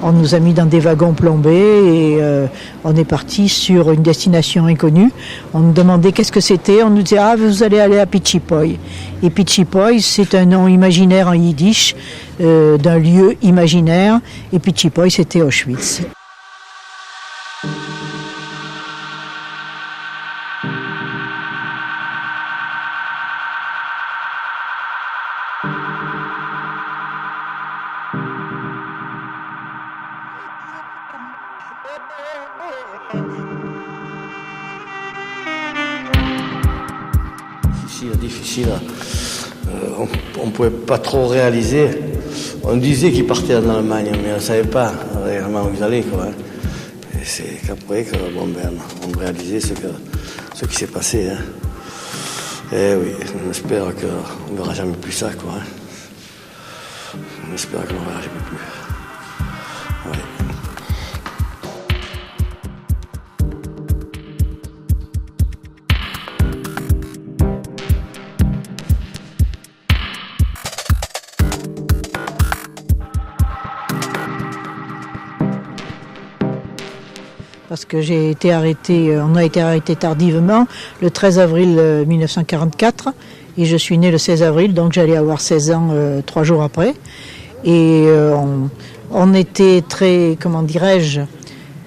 On nous a mis dans des wagons plombés et on est parti sur une destination inconnue. On nous demandait qu'est-ce que c'était. On nous disait vous allez aller à Pichipoy. Et Pichipoy, c'est un nom imaginaire en yiddish d'un lieu imaginaire. Et Pichipoy, c'était Auschwitz. Difficile. On ne pouvait pas trop réaliser. On disait qu'ils partaient en Allemagne, mais on ne savait pas réellement où ils allaient. Quoi. Et c'est qu'après on réalisait ce qui s'est passé. Hein. Et oui, on espère qu'on ne verra jamais plus ça. Quoi, hein. On espère qu'on ne verra jamais plus. Ouais. Parce que on a été arrêté tardivement, le 13 avril 1944, et je suis née le 16 avril, donc j'allais avoir 16 ans 3 jours après. Et on était très,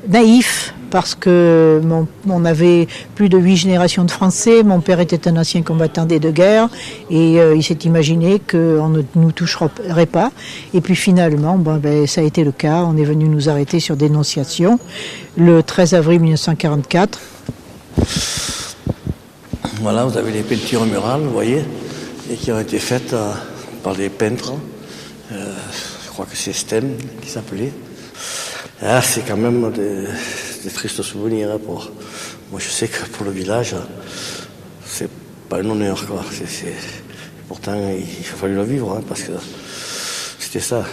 naïfs, parce que on avait plus de 8 générations de Français, mon père était un ancien combattant des deux guerres, et il s'est imaginé qu'on ne nous toucherait pas. Et puis finalement, ça a été le cas, on est venu nous arrêter sur dénonciation, le 13 avril 1944. Voilà, vous avez les peintures murales, vous voyez, et qui ont été faites par des peintres, je crois que c'est Stem qui s'appelait. Ah, c'est quand même des tristes souvenirs. Hein, moi, je sais que pour le village, c'est pas un honneur. Quoi. Pourtant, il a fallu le vivre, hein, parce que c'était ça.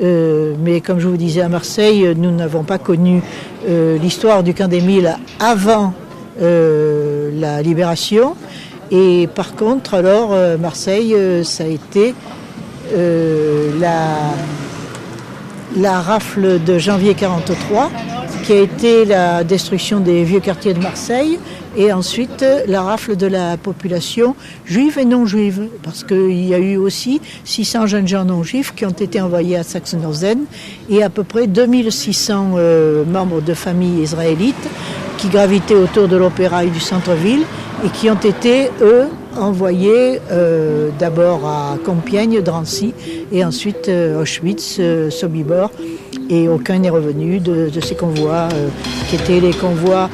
Mais comme je vous disais, à Marseille, nous n'avons pas connu l'histoire du camp des Milles avant la libération. Et par contre, alors, Marseille, ça a été la rafle de janvier 1943, qui a été la destruction des vieux quartiers de Marseille, et ensuite la rafle de la population juive et non juive, parce qu'il y a eu aussi 600 jeunes gens non juifs qui ont été envoyés à Sachsenhausen, et à peu près 2600 membres de familles israélites qui gravitaient autour de l'opéra et du centre-ville, et qui ont été, eux, envoyés d'abord à Compiègne, Drancy, et ensuite Auschwitz, Sobibor, et aucun n'est revenu de ces convois, qui étaient les convois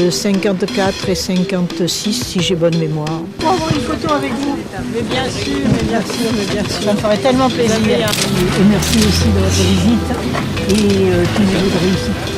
54 et 56, si j'ai bonne mémoire. Pour avoir une photo avec vous. Mais bien sûr. Ça me ferait tellement plaisir. Et merci aussi de votre visite, et tous les jours de réussite.